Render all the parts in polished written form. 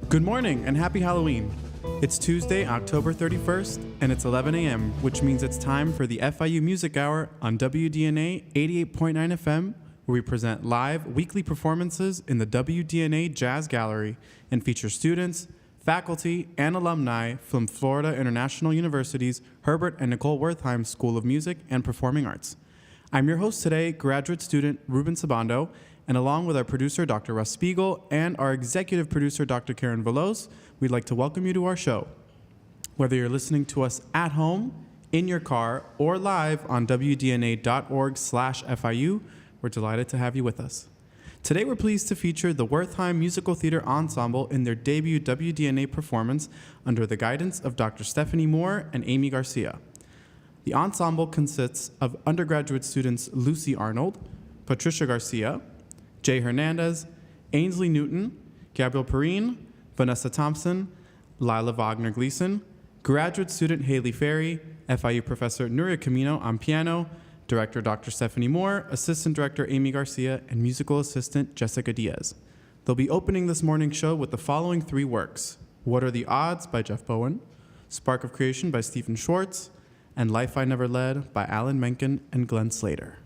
Good morning and happy Halloween. It's Tuesday, October 31st, and it's 11 a.m., which means it's time for the FIU Music Hour on WDNA 88.9 FM, where we present live weekly performances in the WDNA Jazz Gallery and feature students, faculty, and alumni from Florida International University's Herbert and Nicole Wertheim School of Music and Performing Arts. I'm your host today, graduate student Ruben Sabando, and along with our producer, Dr. Russ Spiegel, and our executive producer, Dr. Karen Veloz, we'd like to welcome you to our show. Whether you're listening to us at home, in your car, or live on wdna.org/FIU, we're delighted to have you with us. Today, we're pleased to feature the Wertheim Musical Theater Ensemble in their debut WDNA performance under the guidance of Dr. Stephanie Moore and Amy Garcia. The ensemble consists of undergraduate students Lucy Arnold, Patricia Garcia, Jay Hernandez, Ainsley Newton, Gabriel Perrine, Vanessa Thompson, Lila Wagner Gleason, graduate student Haley Ferry, FIU professor Nuria Camino on piano, director Dr. Stephanie Moore, assistant director Amy Garcia, and musical assistant Jessica Diaz. They'll be opening this morning's show with the following three works: What Are the Odds by Jeff Bowen, Spark of Creation by Stephen Schwartz, and Life I Never Led by Alan Menken and Glenn Slater.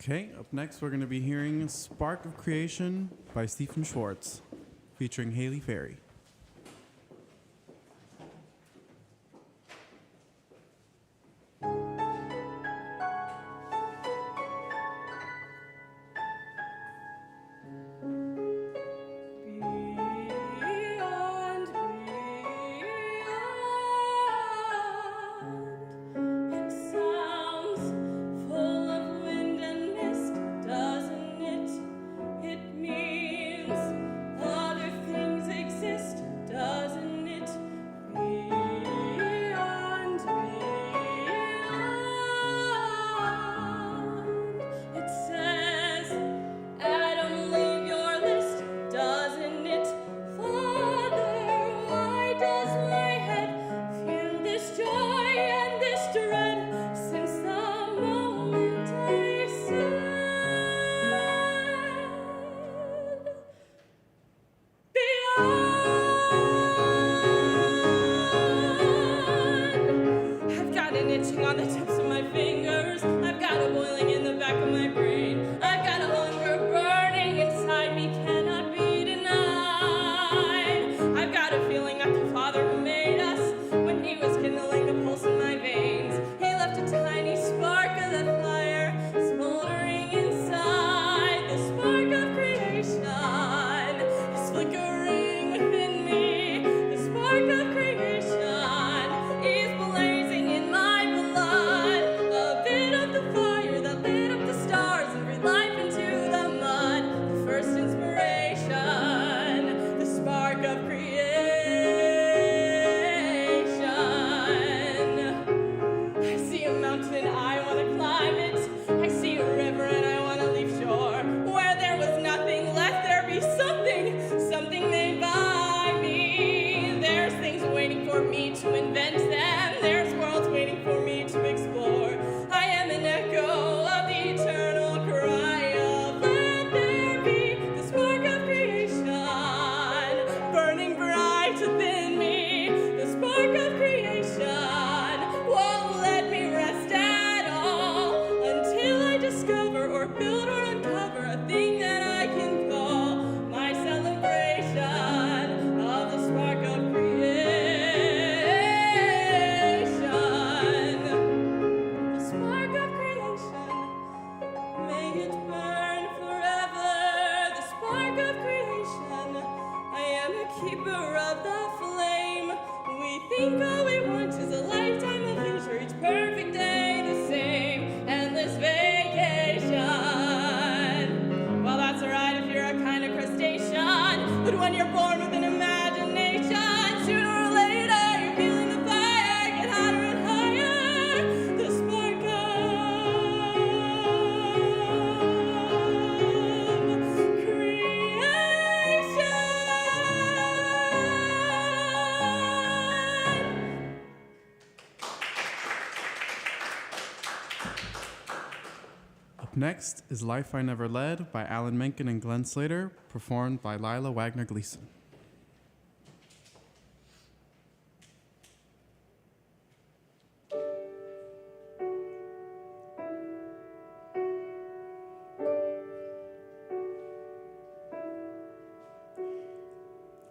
Okay, up next we're going to be hearing Spark of Creation by Stephen Schwartz, featuring Haley Ferry. Next is Life I Never Led by Alan Menken and Glenn Slater, performed by Lila Wagner-Gleason.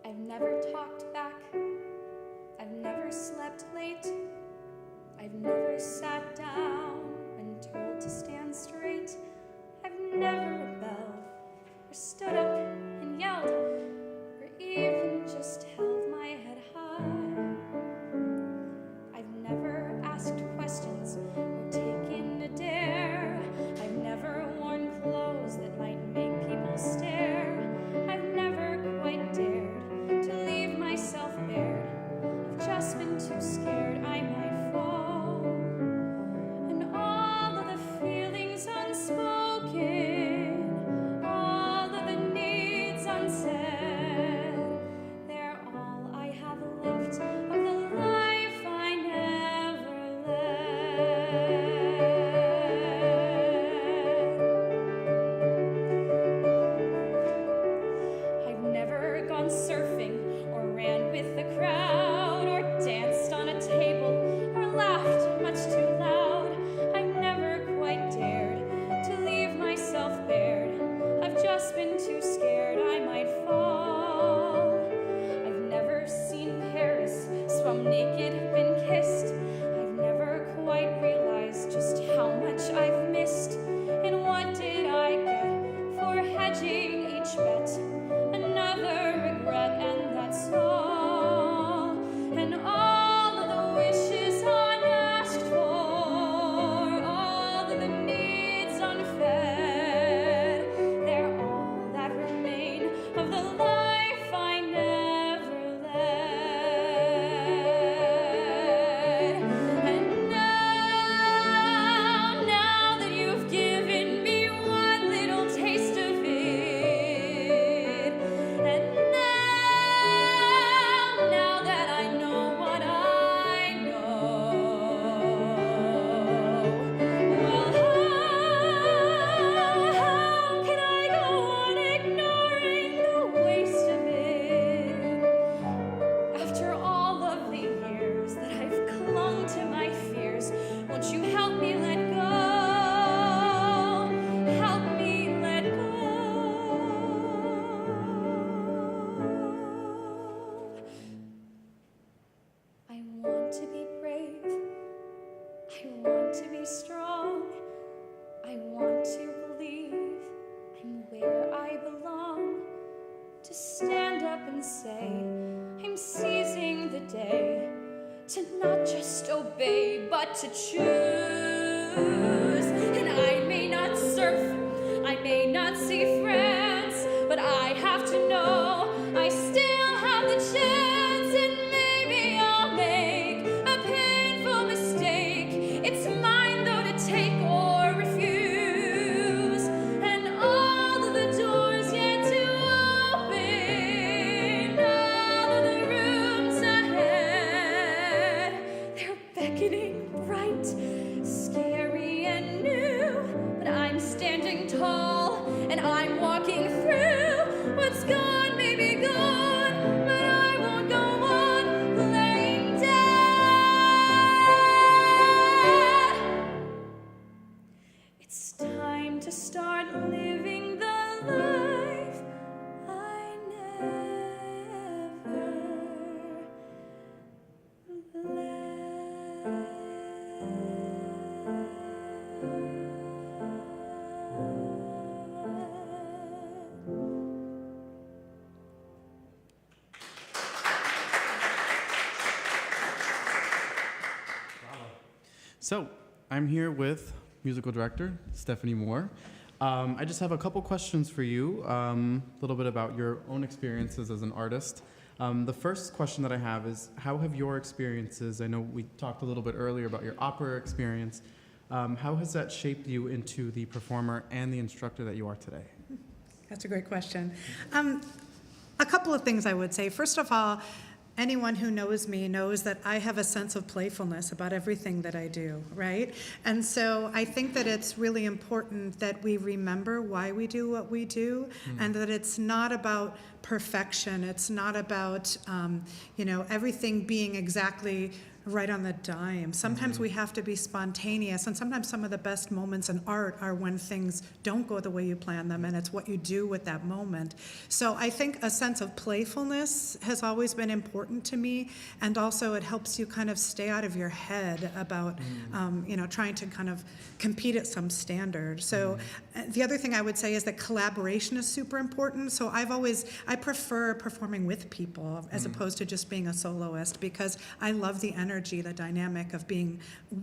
I've never talked back. I've never slept late. I've never sat down when told to stand straight. I've never rebelled or stood up and yelled or even just held my head high. I've never asked questions or taken a dare. I've never worn clothes that might make people stare. I've never quite dared to leave myself bare. I've just been too scared I might fall. And all of the feelings unspoken, all of the needs unsaid, they're all I have left of the life I never led. I've never gone surfing or ran with the crowd or danced on a table to not just obey, but to choose. And I may not surf, I may not see France, but I have to know I still have the chance, and maybe I'll make a painful mistake. It's mine though to take or refuse, and all of the doors yet to open, all of the rooms ahead, they're beckoning bright, scary and new, but I'm standing tall and I'm walking through. What's gone may be gone, but I won't go on playing dead. It's time to start living the life I never So, I'm here with musical director Stephanie Moore. I just have a couple questions for you, a little bit about your own experiences as an artist. The first question that I have is, how have your experiences, I know we talked a little bit earlier about your opera experience, how has that shaped you into the performer and the instructor that you are today? That's a great question. A couple of things I would say. First of all, anyone who knows me knows that I have a sense of playfulness about everything that I do, right? And so I think that it's really important that we remember why we do what we do, and that it's not about perfection. It's not about, everything being exactly right on the dime. Sometimes we have to be spontaneous, and sometimes some of the best moments in art are when things don't go the way you plan them, and it's what you do with that moment. So I think a sense of playfulness has always been important to me, and also it helps you kind of stay out of your head about, trying to kind of compete at some standard. So the other thing I would say is that collaboration is super important. So I prefer performing with people as opposed to just being a soloist, because I love the energy, the dynamic of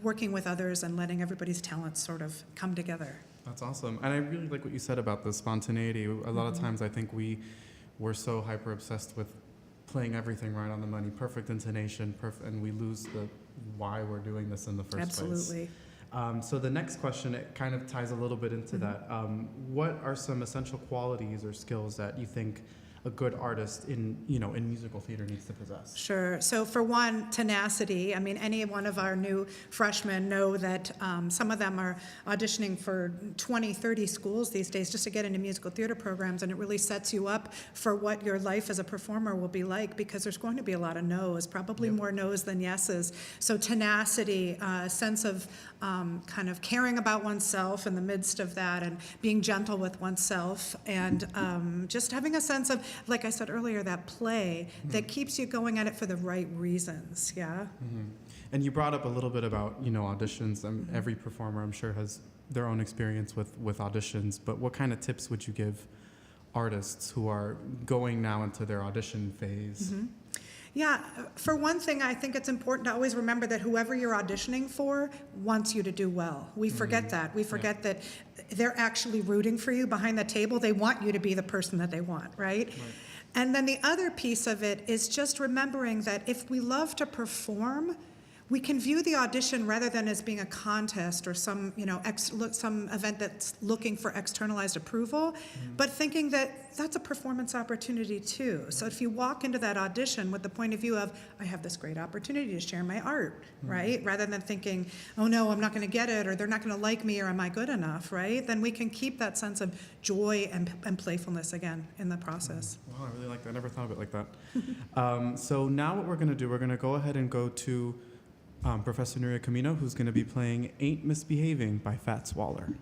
working with others and letting everybody's talents sort of come together. That's awesome. And I really like what you said about the spontaneity. A lot of times I think we're so hyper obsessed with playing everything right on the money, perfect intonation, and we lose the why we're doing this in the first place. Absolutely. So the next question, it kind of ties a little bit into that. What are some essential qualities or skills that you think a good artist in musical theater needs to possess? Sure. So for one, tenacity. I mean, any one of our new freshmen know that some of them are auditioning for 20, 30 schools these days just to get into musical theater programs, and it really sets you up for what your life as a performer will be like, because there's going to be a lot of no's, probably more no's than yeses. So tenacity, a sense of kind of caring about oneself in the midst of that, and being gentle with oneself, and just having a sense of, like I said earlier, that play that keeps you going at it for the right reasons, yeah? And you brought up a little bit about, auditions. Every performer, I'm sure, has their own experience with auditions, but what kind of tips would you give artists who are going now into their audition phase? Yeah, for one thing, I think it's important to always remember that whoever you're auditioning for wants you to do well. We forget that. We forget that they're actually rooting for you behind the table. They want you to be the person that they want, right? And then the other piece of it is just remembering that if we love to perform, we can view the audition rather than as being a contest or some, some event that's looking for externalized approval, but thinking that that's a performance opportunity too. So if you walk into that audition with the point of view of, I have this great opportunity to share my art, right? Rather than thinking, oh no, I'm not going to get it, or they're not going to like me, or am I good enough, right? Then we can keep that sense of joy and playfulness again in the process. Wow, I really like that. I never thought of it like that. So now what we're going to do, we're going to go ahead and go to Professor Nuria Camino, who's going to be playing Aint Misbehavin by Fats Waller.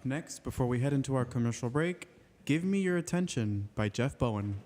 Next, before we head into our commercial break, Give Me Your Attention by Jeff Bowen.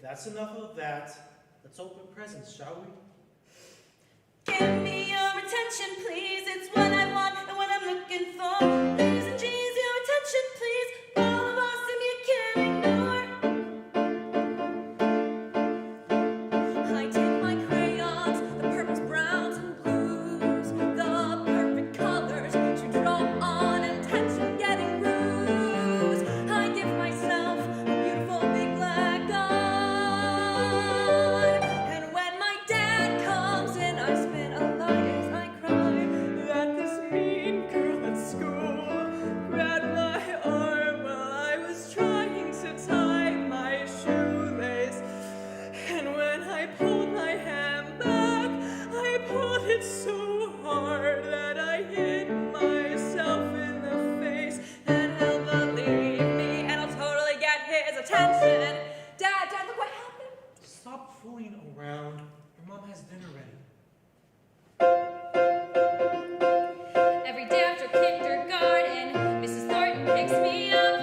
That's enough of that. Let's open presents, shall we? Give me your attention, please. It's what I want and what I'm looking for. Ladies and G's, your attention, please. All of awesome you can't ignore. I take my crayons, the purples, browns, and blues, the perfect colors to draw on attention getting ruse. I give myself a beautiful big black eye. So hard that I hit myself in the face, and he'll believe me, and I'll totally get his attention. Dad, look what happened. Stop fooling around. Your mom has dinner ready. Every day after kindergarten, Mrs. Thornton picks me up.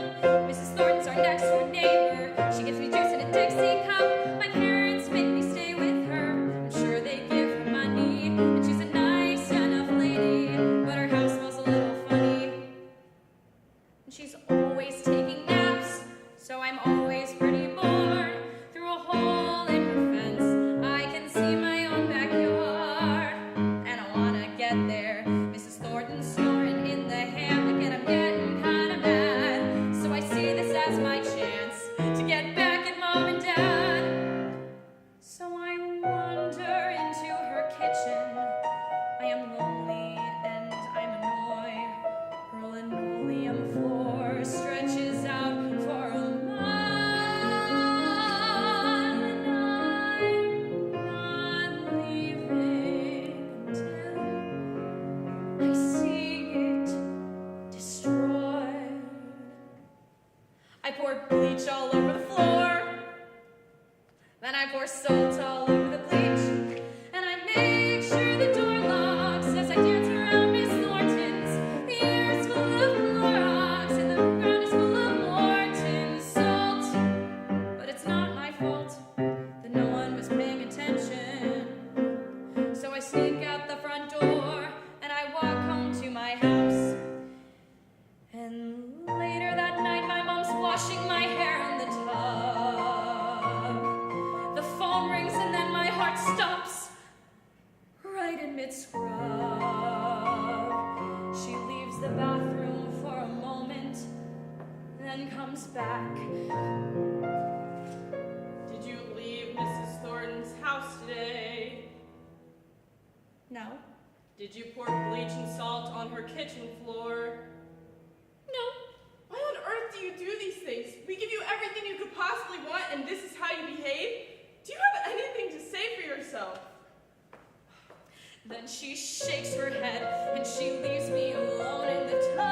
Mrs. Thornton's our next door neighbor. She gives me juice in a Dixie cup. My parents make me stay with her. I'm sure they give her money, and she's a nice enough lady, but her house smells a little funny. And she's always taking naps, so I'm always pretty bored. Through a hole in her fence, I can see my own backyard, and I wanna get there. Mrs. Thornton's snoring in the hammock, and I'm getting kinda mad. So I see this as my chance to get back at Mom and Dad. So I wander into her kitchen. I am lonely and I'm annoyed. Her linoleum floor stretches out for a mile, and I'm not leaving until I see it destroyed. I pour bleach all over the floor. Then I pour salt all over the bleach. And I make sure the door locks as I dance around Miss Thornton's. The air is full of Clorox and the ground is full of Morton's salt. But it's not my fault that no one was paying attention. So I sneak out the front door and I walk home to my house. And later that night my mom's washing my hair in the tub. The phone rings and then my heart stops right in mid-scrub. She leaves the bathroom for a moment, then comes back. Did you leave Mrs. Thornton's house today? No. Did you pour bleach and salt on her kitchen floor? No. Why on earth do you do these things? We give you everything you could possibly want, and this is how you behave? Do you have anything to say for yourself? Then she shakes her head and she leaves me alone in the tub.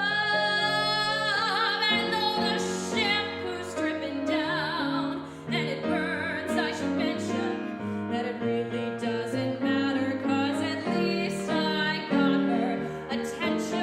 And though the shampoo's dripping down and it burns, I should mention that it really doesn't matter, 'cause at least I got her attention.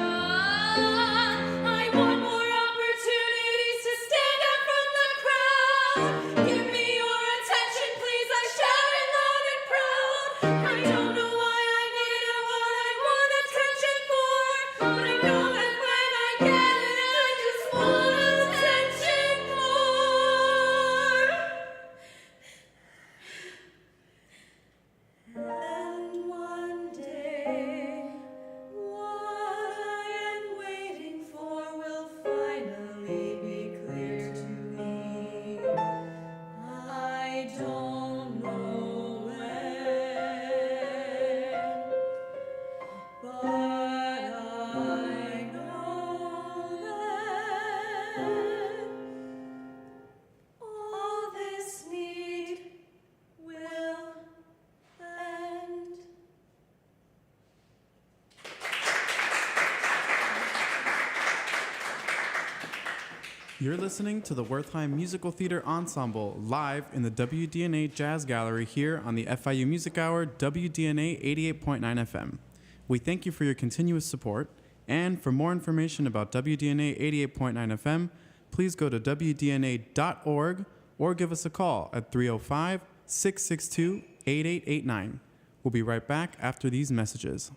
You're listening to the Wertheim Musical Theater Ensemble live in the WDNA Jazz Gallery here on the FIU Music Hour, WDNA 88.9 FM. We thank you for your continuous support, and for more information about WDNA 88.9 FM, please go to WDNA.org or give us a call at 305-662-8889. We'll be right back after these messages.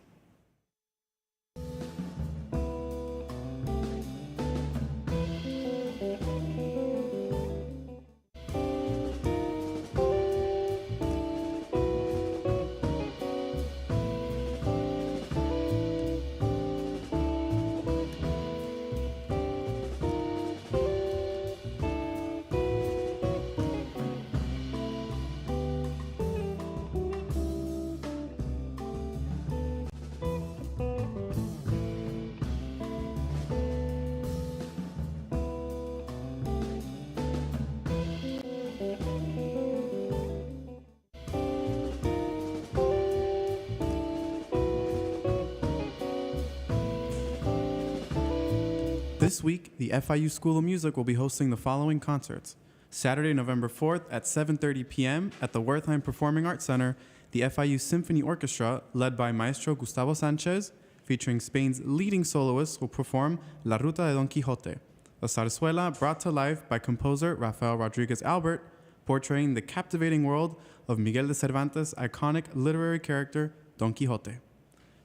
This week, the FIU School of Music will be hosting the following concerts. Saturday, November 4th at 7:30 p.m. at the Wertheim Performing Arts Center, the FIU Symphony Orchestra, led by Maestro Gustavo Sanchez, featuring Spain's leading soloists, will perform La Ruta de Don Quixote, a zarzuela brought to life by composer Rafael Rodriguez Albert, portraying the captivating world of Miguel de Cervantes' iconic literary character, Don Quixote.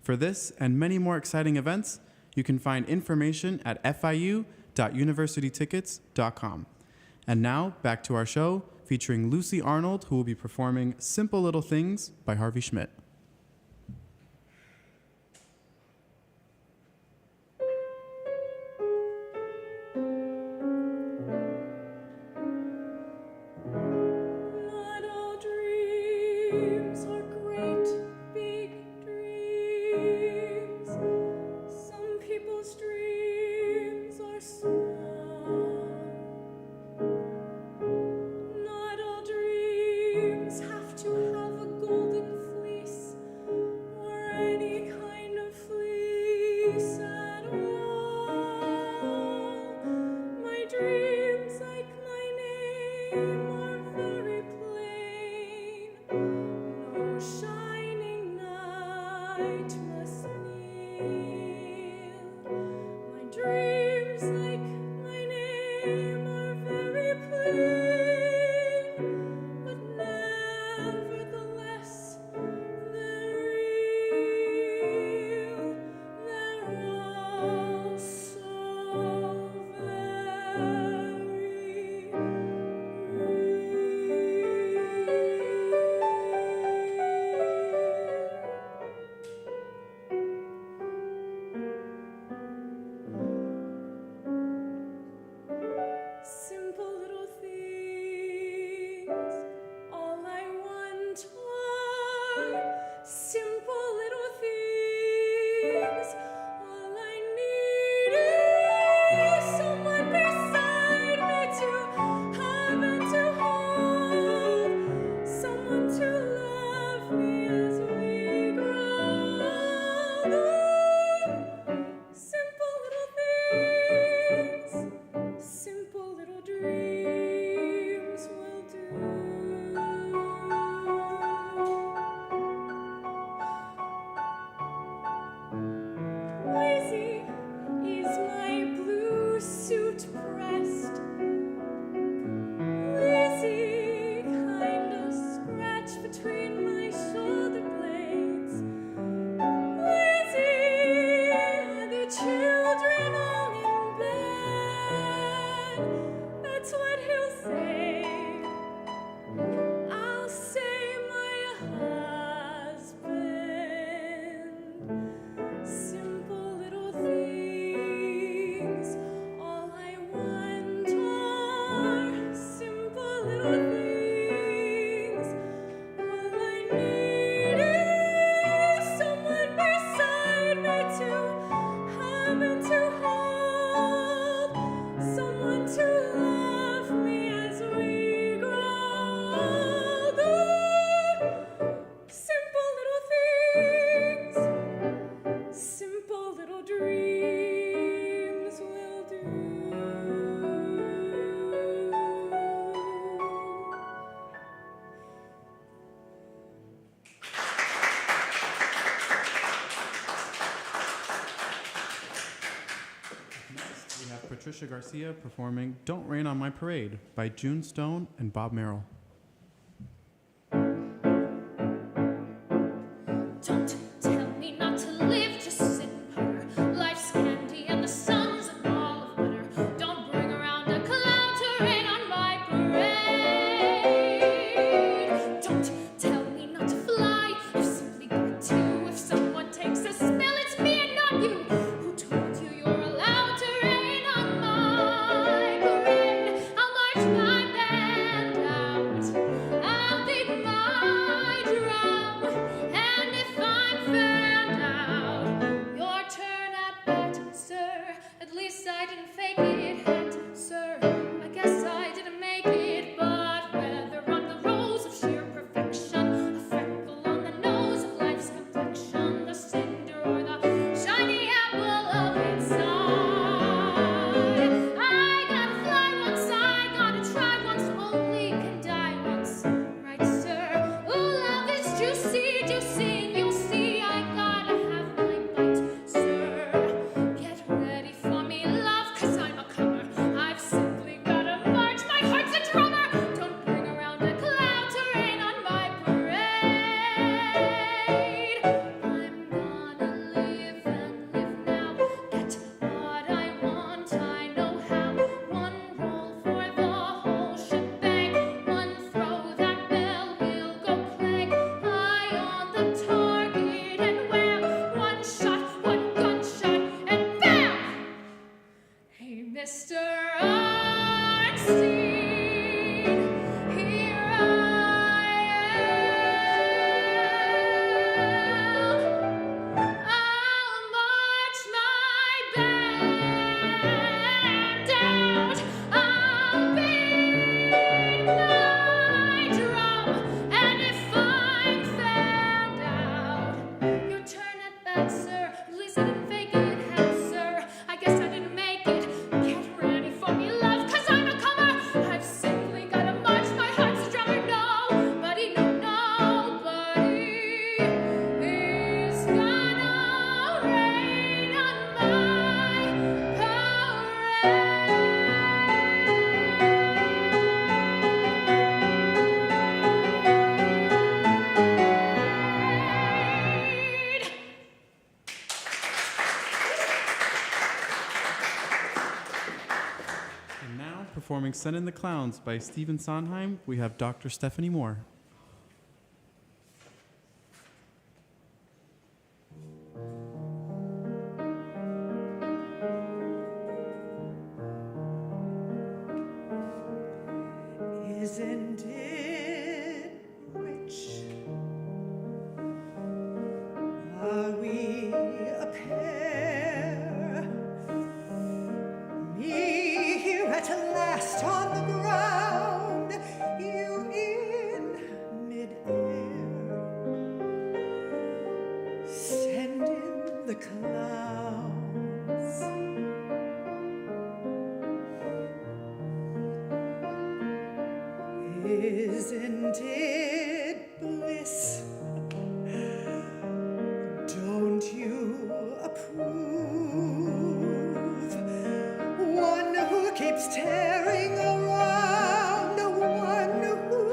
For this and many more exciting events, you can find information at fiu.universitytickets.com. And now, back to our show, featuring Lucy Arnold, who will be performing Simple Little Things by Harvey Schmidt. Not all dreams are great big dreams. Some people's dreams are small. Not all dreams have to have a golden fleece or any kind of fleece at all. My dreams, like my name, are very plain. No shining night must kneel. My dreams, like my name, are very plain, but nevertheless they're real. They're all so very simple little things. All I want are simple little things. All I need is someone beside me to have and to hold, someone to love me as we grow older. Simple little things, simple little dreams will do. Lazy is my blue suit pressed. Lazy kind of scratch between my shoulder blades. Lazy are the children all in bed. That's what he'll say. I'll say my husband. Simple little things. All I Patricia Garcia performing Don't Rain on My Parade by June Stone and Bob Merrill. Don't tell me not to live, just sit and putter. Life's candy and the sun's a ball of butter. Don't bring around a cloud to rain on my parade. Don't tell me not to fly, you've simply got to. If someone takes a spill, it's me and not you. Who told you you're allowed to rain on my parade? I'll march my band out, I'll beat my drum, and if I'm found out, your turn at bat, sir. At least I didn't fake it, hat, sir. I guess I didn't make it, but whether on the rose of sheer perfection, a freckle on the nose of life's complexion, the cinder or the shiny apple of its eye, I gotta fly once, I gotta try once, only can die once, right, sir? Ooh, love is juicy, juicy, and you'll see I gotta have my bite, sir. Get ready for me, love, 'cause I'm a comer. I've simply gotta march, my heart's a drummer. Don't bring around a cloud to rain on my parade. I'm gonna live and live now. Get what I want, I know how. One roll for the whole shebang. One throw, that bell will go clang. Eye on the target and wham. One shot, one gunshot, and bam! Hey, Mr. Einstein, here I am. I'll march my band out. I'll beat my drum, and if I'm found out, your turn at bat, sir. At least I didn't fake it, hat, sir. I guess I didn't make it. Get ready for me, love, 'cause I'm a comer. I've simply gotta march, my heart's a drummer. Nobody, no, nobody is gonna rain on my parade. And now, performing Send in the Clowns by Stephen Sondheim, we have Dr. Stephanie Moore. Isn't it rich? Are we a pair? Me here at last on the ground, you in midair. Send in the clowns. Isn't it bliss? Don't you approve? One who keeps tearing around, one who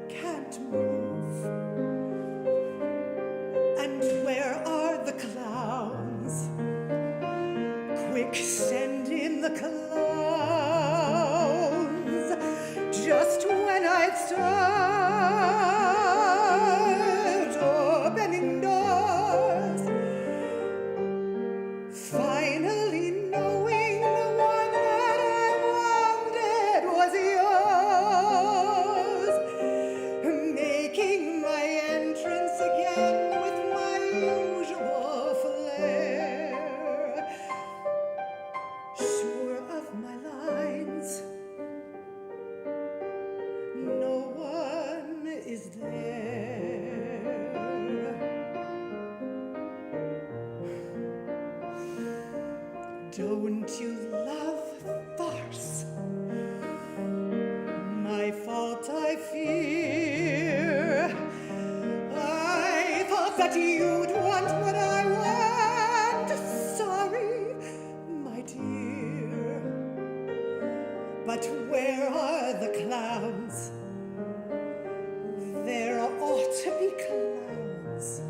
can't move. And where are the clowns? Quick, send in the clowns. Just when I'd start opening doors, finally knowing the one that I wanted was yours, making my entrance again with my usual flair, sure of my lines. No one is there. Don't you love farce? My fault, I fear. I thought that you'd want what I want. Sorry, my dear. But where are the clowns? There ought to be clowns.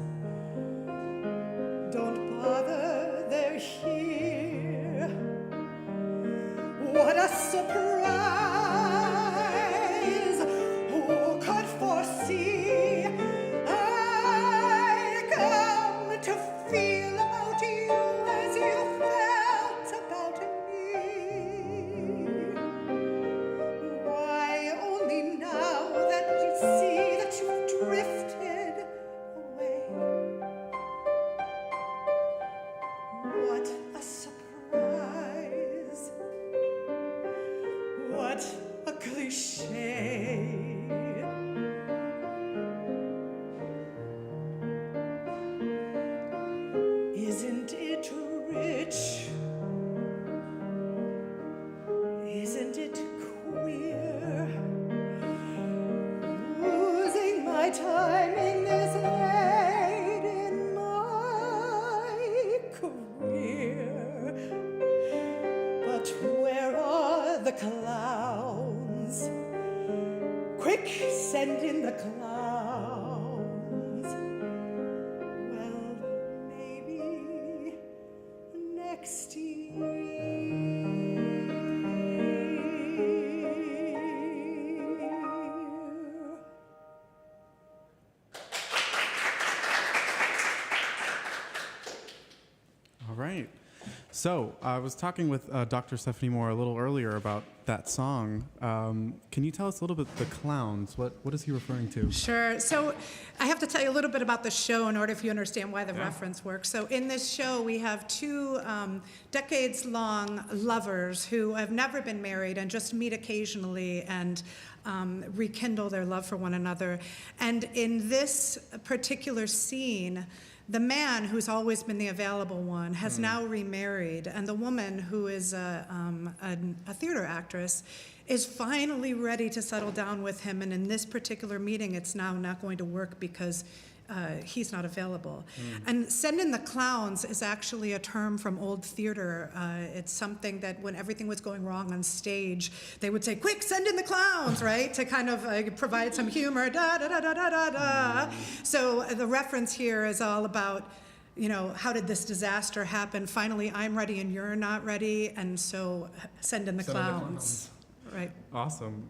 Don't bother, they're here. What a surprise! Who could foresee? I come to feel about you as you felt about me. Why, only now that you see that you've drifted away. What a surprise. What a cliche. Isn't it rich? Isn't it queer? Losing my timing this late in my career. But where are the clowns? Quick, send in the clowns. Well, maybe next year. All right. So I was talking with Dr. Stephanie Moore a little earlier about that song. Can you tell us a little bit the clowns? What is he referring to? Sure. So I have to tell you a little bit about the show in order for you to understand why the reference works. So in this show, we have two decades-long lovers who have never been married and just meet occasionally and rekindle their love for one another. And in this particular scene, the man, who's always been the available one, has now remarried, and the woman, who is a theater actress, is finally ready to settle down with him. And in this particular meeting, it's now not going to work because he's not available. And send in the clowns is actually a term from old theater. It's something that when everything was going wrong on stage, they would say, quick, send in the clowns, right? To kind of provide some humor, da, da, da, da, da, da, da. So the reference here is all about, how did this disaster happen? Finally, I'm ready and you're not ready, and so send in the clowns. Right. Awesome.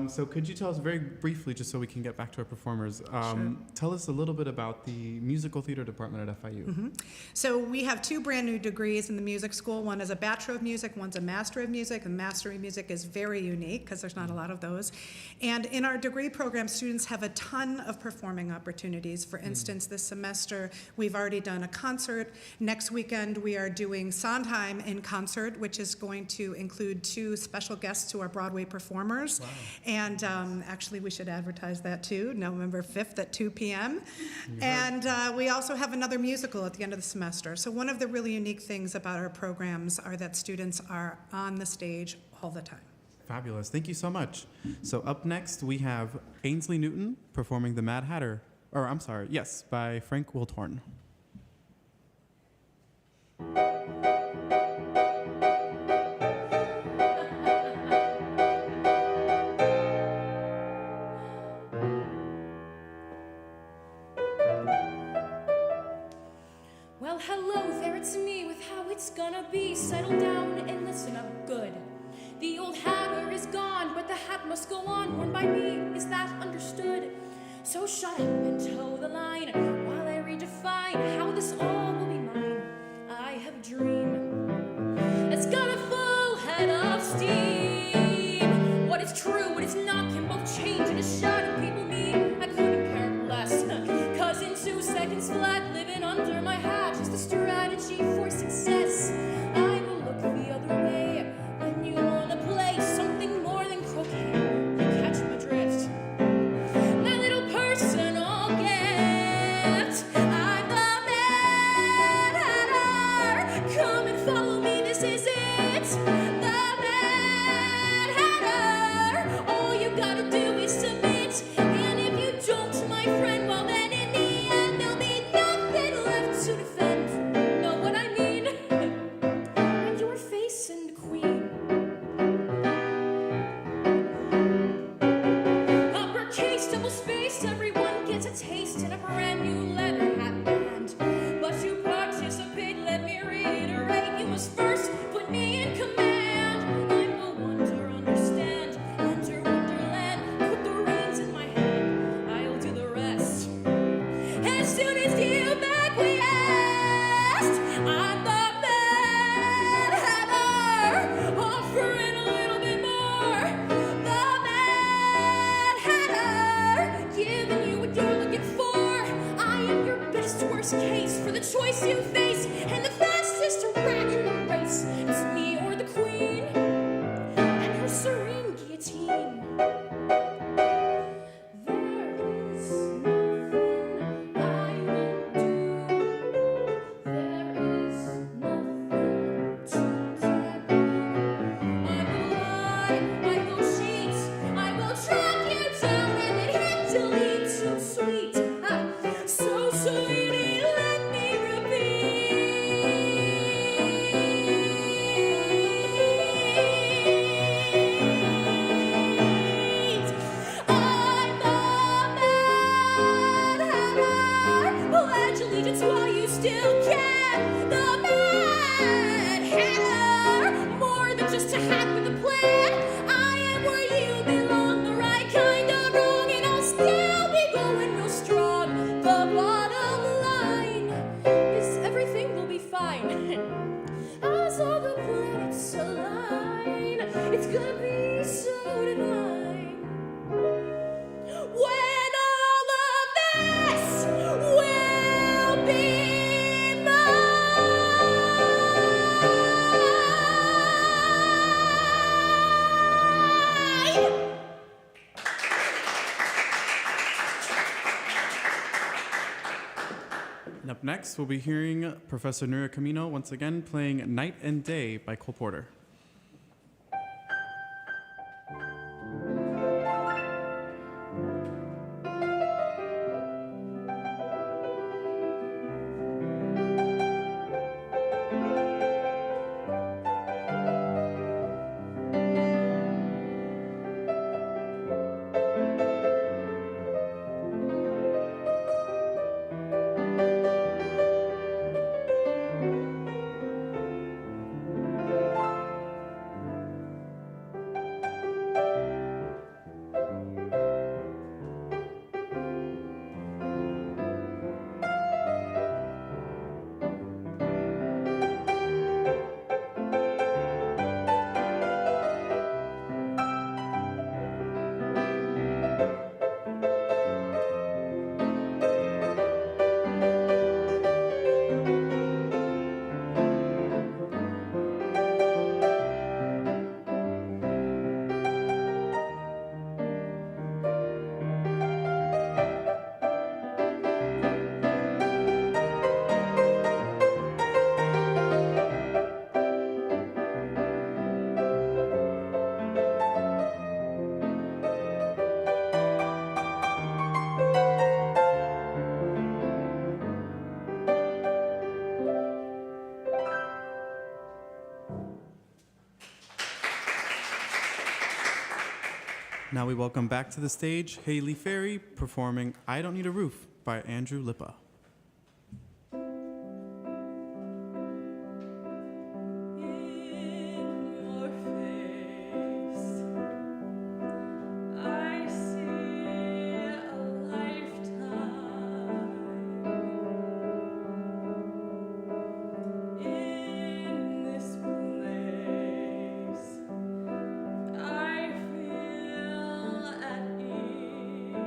So could you tell us very briefly, just so we can get back to our performers, Sure. tell us a little bit about the musical theater department at FIU. So we have two brand new degrees in the music school. One is a Bachelor of Music, one's a Master of Music. And Master of Music is very unique because there's not a lot of those. And in our degree program, students have a ton of performing opportunities. For instance, this semester, we've already done a concert. Next weekend, we are doing Sondheim in concert, which is going to include two special guests who are Broadway performers. Wow. And actually, we should advertise that too, November 5th at 2 p.m. And we also have another musical at the end of the semester. So one of the really unique things about our programs are that students are on the stage all the time. Fabulous. Thank you so much. So up next, we have Ainsley Newton performing The Mad Hatter. Or I'm sorry, yes, by Frank Wilthorn. Well, hello there, it's me with how it's gonna be. Settle down and listen up good. The old hatter is gone, but the hat must go on, worn by me, is that understood? So shut up and toe the line, while I redefine how this all will be mine. I have a dream, it's got a full head of steam. What is true, what is not, can both change in a shot, and people mean I couldn't care less. 'Cause in 2 seconds flat, living under my hat is the strategy for success. I will look the other way when you wanna play something more than croquet. You catch my drift. My little personal gift. I'm the Mad Hatter. Come and follow me, this is it. The Mad Hatter. All you gotta do is submit. And if you don't, my friend, well then in the end there'll be nothing It's gonna be so divine when all of this will be mine. And up next, we'll be hearing Professor Nura Camino once again playing Night and Day by Cole Porter. Now we welcome back to the stage Haley Ferry performing I Don't Need a Roof by Andrew Lippa. I feel at ease.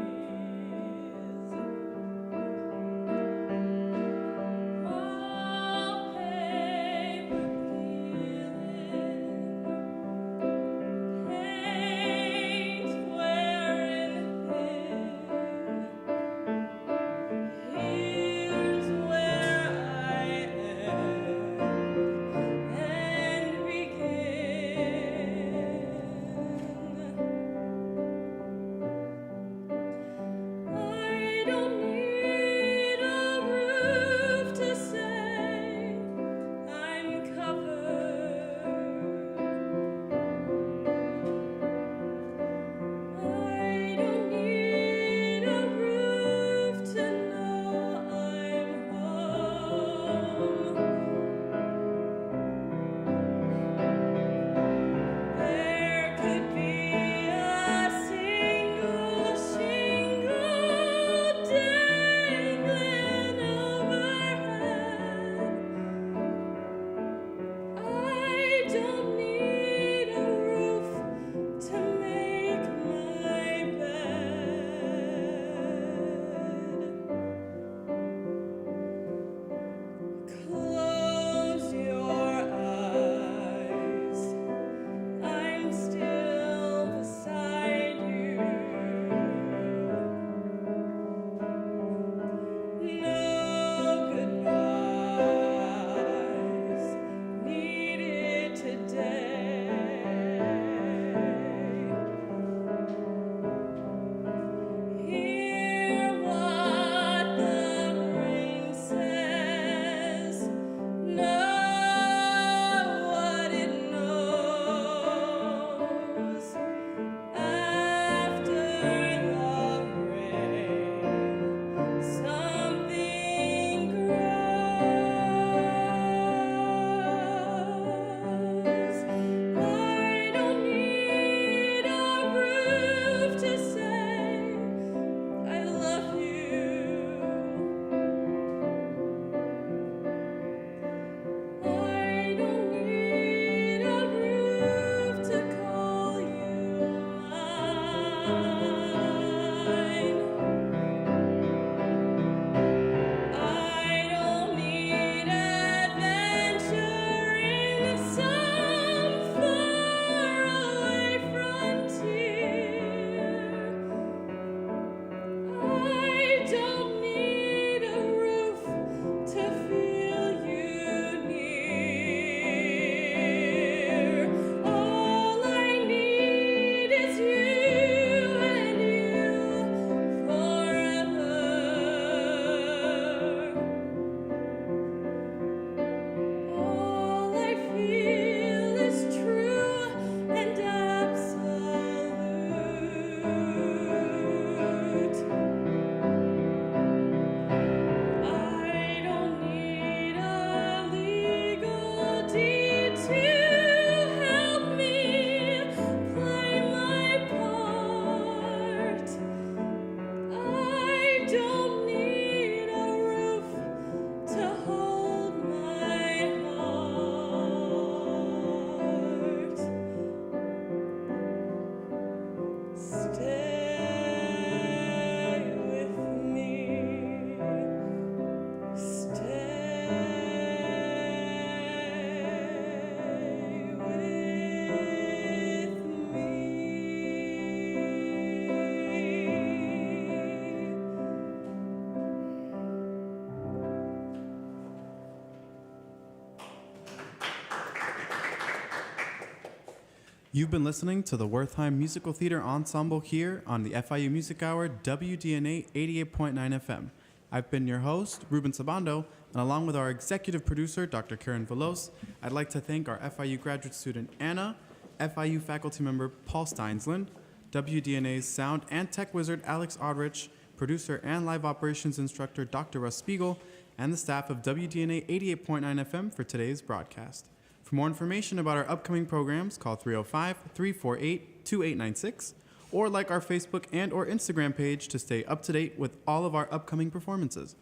You've been listening to the Wertheim Musical Theater Ensemble here on the FIU Music Hour, WDNA 88.9 FM. I've been your host, Ruben Sabando, and along with our executive producer, Dr. Karen Velos, I'd like to thank our FIU graduate student, Anna, FIU faculty member, Paul Steinsland, WDNA's sound and tech wizard, Alex Aldrich, producer and live operations instructor, Dr. Russ Spiegel, and the staff of WDNA 88.9 FM for today's broadcast. For more information about our upcoming programs, call 305-348-2896 or like our Facebook and or Instagram page to stay up to date with all of our upcoming performances.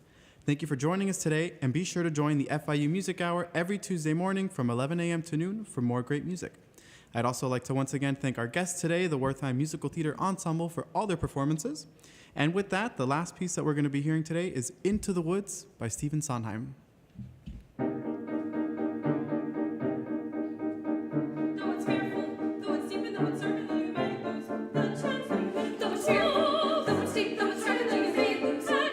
Thank you for joining us today, and be sure to join the FIU Music Hour every Tuesday morning from 11 a.m. to noon for more great music. I'd also like to once again thank our guests today, the Wertheim Musical Theater Ensemble, for all their performances. And with that, the last piece that we're going to be hearing today is Into the Woods by Stephen Sondheim. Though it's fearful, though it's deep, and though it's certain that you may lose the chance that you may. Though it's fearful, though it's deep, though it's certain that you may lose the path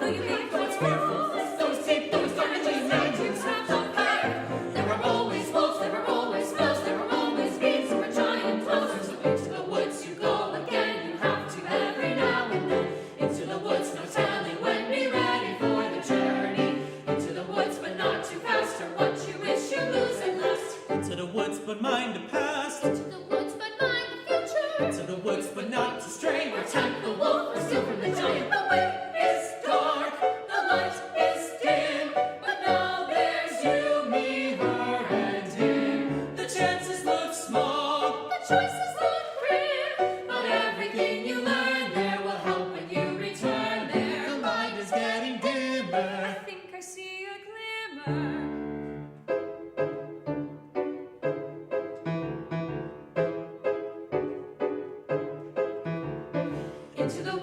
that you may. Though it's fearful, though it's deep, though it's certain that you may lose the path. There were always wolves, there were always smells, there were always beasts, there were giant closers. So into the woods you go again. You have to every now and then. Into the woods, no telling when. Be ready for the journey. Into the woods, but not too fast, or what you wish you lose at last. Into the woods, but mind the past. Into the woods, but mind the future. Into the woods, but not to stray. Or tempt the wolf, or steal from the giant. The way is dark, the light is dim, but now there's you, me, her, and him. The chances look small. The choices look grim, but everything you learn there will help when you return there. The light is getting dimmer. I think I see a glimmer. Into the